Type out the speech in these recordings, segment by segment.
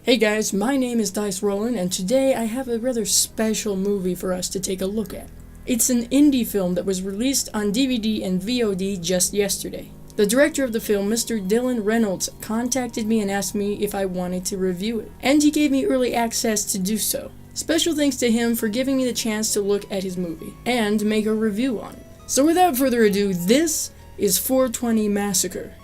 Hey guys, my name is Dice Rollin, and today I have a rather special movie for us to take a look at. It's an indie film that was released on DVD and VOD just yesterday. The director of the film, Mr. Dylan Reynold, contacted me and asked me if I wanted to review it, and he gave me early access to do so. Special thanks to him for giving me the chance to look at his movie, and make a review on it. So without further ado, this is 420 Massacre.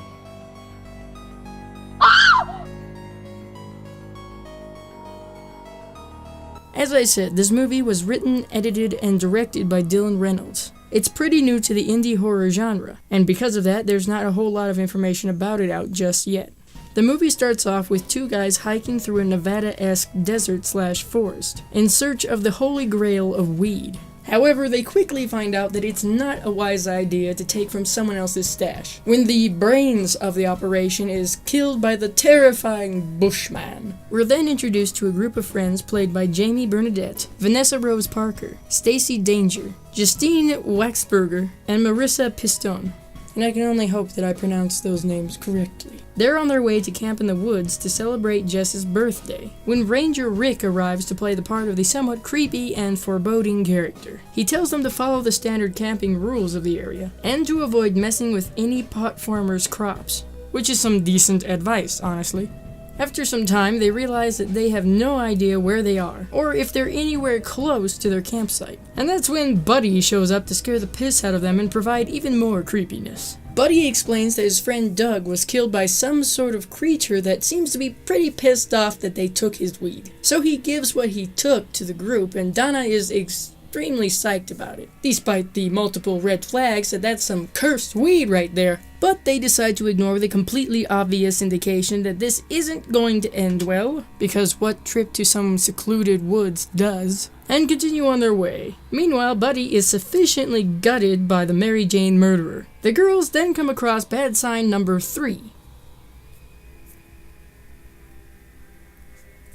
As I said, this movie was written, edited, and directed by Dylan Reynolds. It's pretty new to the indie horror genre, and because of that, there's not a whole lot of information about it out just yet. The movie starts off with two guys hiking through a Nevada-esque desert/forest in search of the holy grail of weed. However, they quickly find out that it's not a wise idea to take from someone else's stash, when the brains of the operation is killed by the terrifying Bushman. We're then introduced to a group of friends played by Jamie Bernadette, Vanessa Rose Parker, Stacey Danger, Justine Wachsberger, and Marissa Pistone. And I can only hope that I pronounced those names correctly. They're on their way to camp in the woods to celebrate Jess's birthday, when Ranger Rick arrives to play the part of the somewhat creepy and foreboding character. He tells them to follow the standard camping rules of the area, and to avoid messing with any pot farmers' crops, which is some decent advice, honestly. After some time, they realize that they have no idea where they are, or if they're anywhere close to their campsite. And that's when Buddy shows up to scare the piss out of them and provide even more creepiness. Buddy explains that his friend Doug was killed by some sort of creature that seems to be pretty pissed off that they took his weed. So he gives what he took to the group, and Donna is extremely psyched about it, despite the multiple red flags that that's some cursed weed right there. But they decide to ignore the completely obvious indication that this isn't going to end well, because what trip to some secluded woods does, and continue on their way. Meanwhile, Buddy is sufficiently gutted by the Mary Jane murderer. The girls then come across bad sign number 3.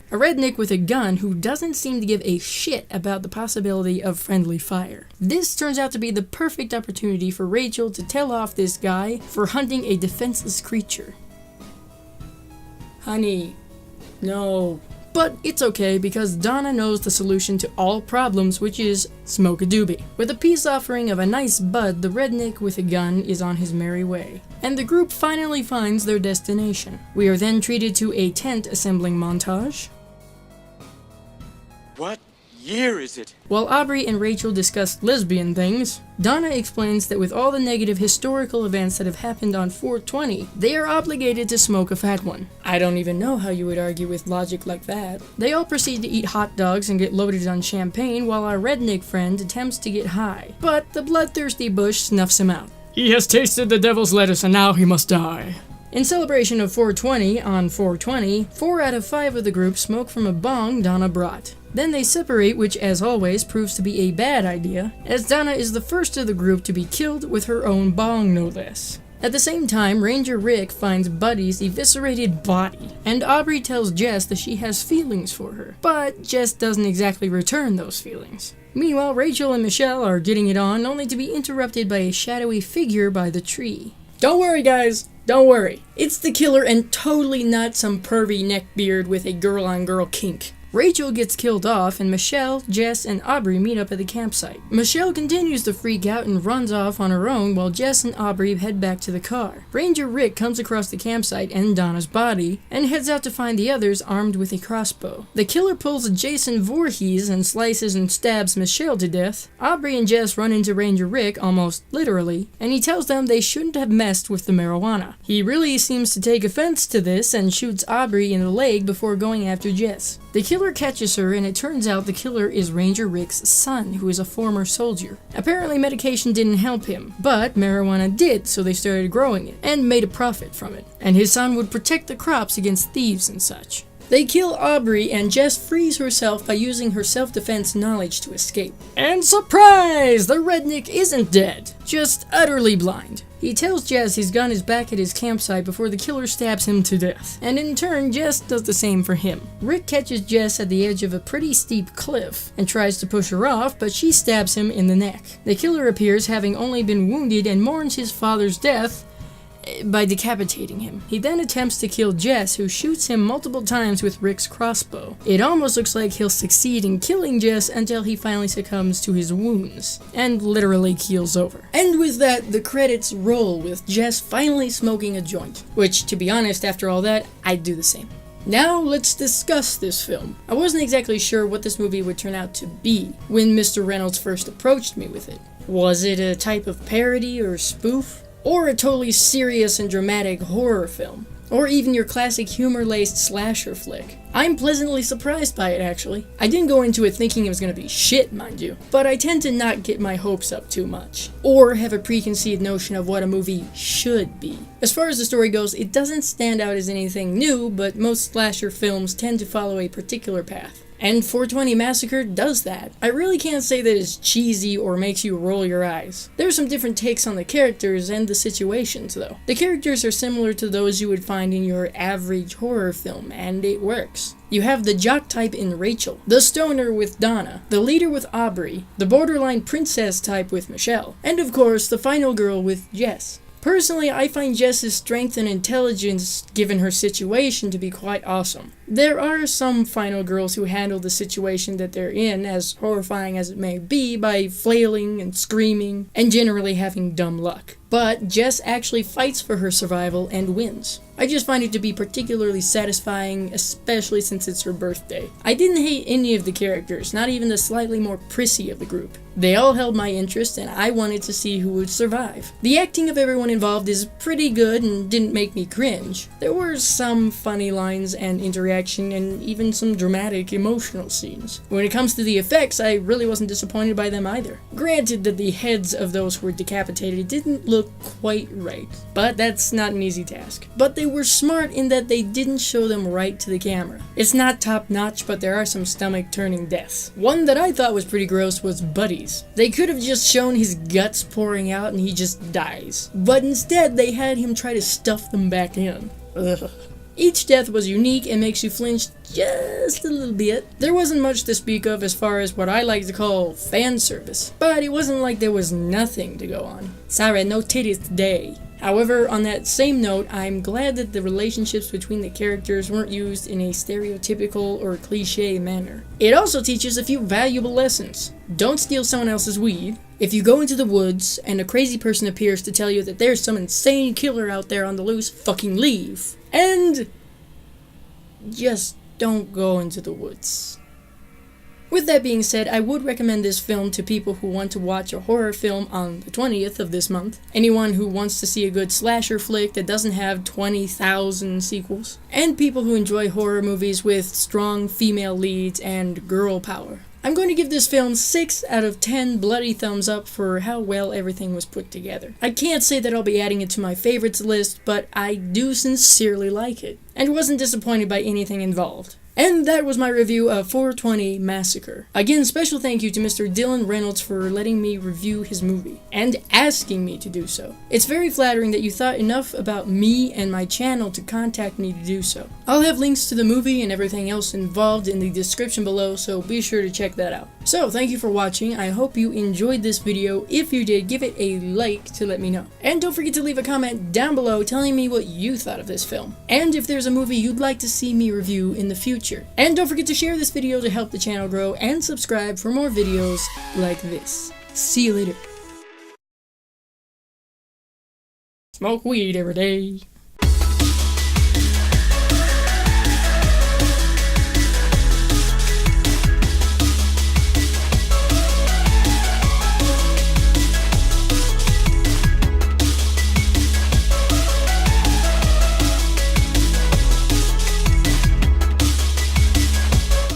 A redneck with a gun who doesn't seem to give a shit about the possibility of friendly fire. This turns out to be the perfect opportunity for Rachel to tell off this guy for hunting a defenseless creature. Honey, no. But it's okay, because Donna knows the solution to all problems, which is smoke a doobie. With a peace offering of a nice bud, the redneck with a gun is on his merry way, and the group finally finds their destination. We are then treated to a tent assembling montage. What year is it? While Aubrey and Rachel discuss lesbian things, Donna explains that with all the negative historical events that have happened on 420, they are obligated to smoke a fat one. I don't even know how you would argue with logic like that. They all proceed to eat hot dogs and get loaded on champagne, while our redneck friend attempts to get high, but the bloodthirsty Bush snuffs him out. He has tasted the devil's lettuce and now he must die. In celebration of 420, on 420, 4 out of 5 of the group smoke from a bong Donna brought. Then they separate, which as always proves to be a bad idea, as Donna is the first of the group to be killed with her own bong, no less. At the same time, Ranger Rick finds Buddy's eviscerated body, and Aubrey tells Jess that she has feelings for her, but Jess doesn't exactly return those feelings. Meanwhile, Rachel and Michelle are getting it on, only to be interrupted by a shadowy figure by the tree. Don't worry, guys. Don't worry. It's the killer, and totally not some pervy neckbeard with a girl-on-girl kink. Rachel gets killed off, and Michelle, Jess, and Aubrey meet up at the campsite. Michelle continues to freak out and runs off on her own, while Jess and Aubrey head back to the car. Ranger Rick comes across the campsite and Donna's body, and heads out to find the others armed with a crossbow. The killer pulls a Jason Voorhees and slices and stabs Michelle to death. Aubrey and Jess run into Ranger Rick, almost literally, and he tells them they shouldn't have messed with the marijuana. He really seems to take offense to this and shoots Aubrey in the leg before going after Jess. The killer catches her, and it turns out the killer is Ranger Rick's son, who is a former soldier. Apparently medication didn't help him, but marijuana did, so they started growing it, and made a profit from it. And his son would protect the crops against thieves and such. They kill Aubrey, and Jess frees herself by using her self-defense knowledge to escape. And surprise! The redneck isn't dead, just utterly blind. He tells Jess his gun is back at his campsite before the killer stabs him to death, and in turn, Jess does the same for him. Rick catches Jess at the edge of a pretty steep cliff, and tries to push her off, but she stabs him in the neck. The killer appears having only been wounded and mourns his father's death, by decapitating him. He then attempts to kill Jess, who shoots him multiple times with Rick's crossbow. It almost looks like he'll succeed in killing Jess until he finally succumbs to his wounds, and literally keels over. And with that, the credits roll with Jess finally smoking a joint, which, to be honest, after all that, I'd do the same. Now let's discuss this film. I wasn't exactly sure what this movie would turn out to be when Mr. Reynolds first approached me with it. Was it a type of parody or spoof? Or a totally serious and dramatic horror film? Or even your classic humor-laced slasher flick? I'm pleasantly surprised by it, actually. I didn't go into it thinking it was gonna be shit, mind you, but I tend to not get my hopes up too much, or have a preconceived notion of what a movie should be. As far as the story goes, it doesn't stand out as anything new, but most slasher films tend to follow a particular path. And 420 Massacre does that. I really can't say that it's cheesy or makes you roll your eyes. There are some different takes on the characters and the situations, though. The characters are similar to those you would find in your average horror film, and it works. You have the jock type in Rachel, the stoner with Donna, the leader with Aubrey, the borderline princess type with Michelle, and of course, the final girl with Jess. Personally, I find Jess's strength and intelligence, given her situation, to be quite awesome. There are some final girls who handle the situation that they're in, as horrifying as it may be, by flailing and screaming, and generally having dumb luck. But Jess actually fights for her survival and wins. I just find it to be particularly satisfying, especially since it's her birthday. I didn't hate any of the characters, not even the slightly more prissy of the group. They all held my interest, and I wanted to see who would survive. The acting of everyone involved is pretty good and didn't make me cringe. There were some funny lines and interaction, and even some dramatic emotional scenes. When it comes to the effects, I really wasn't disappointed by them either. Granted that the heads of those who were decapitated didn't look quite right, but that's not an easy task. But they were smart in that they didn't show them right to the camera. It's not top notch, but there are some stomach-turning deaths. One that I thought was pretty gross was Buddy's. They could have just shown his guts pouring out and he just dies. But instead, they had him try to stuff them back in. Ugh. Each death was unique and makes you flinch just a little bit. There wasn't much to speak of as far as what I like to call fan service, but it wasn't like there was nothing to go on. Sorry, no titties today. However, on that same note, I'm glad that the relationships between the characters weren't used in a stereotypical or cliche manner. It also teaches a few valuable lessons. Don't steal someone else's weed. If you go into the woods and a crazy person appears to tell you that there's some insane killer out there on the loose, fucking leave. And just don't go into the woods. With that being said, I would recommend this film to people who want to watch a horror film on the 20th of this month, anyone who wants to see a good slasher flick that doesn't have 20,000 sequels, and people who enjoy horror movies with strong female leads and girl power. I'm going to give this film 6 out of 10 bloody thumbs up for how well everything was put together. I can't say that I'll be adding it to my favorites list, but I do sincerely like it, and wasn't disappointed by anything involved. And that was my review of 420 Massacre. Again, special thank you to Mr. Dylan Reynolds for letting me review his movie, and asking me to do so. It's very flattering that you thought enough about me and my channel to contact me to do so. I'll have links to the movie and everything else involved in the description below, so be sure to check that out. So, thank you for watching. I hope you enjoyed this video. If you did, give it a like to let me know. And don't forget to leave a comment down below telling me what you thought of this film, and if there's a movie you'd like to see me review in the future. And don't forget to share this video to help the channel grow, and subscribe for more videos like this. See you later. Smoke weed every day.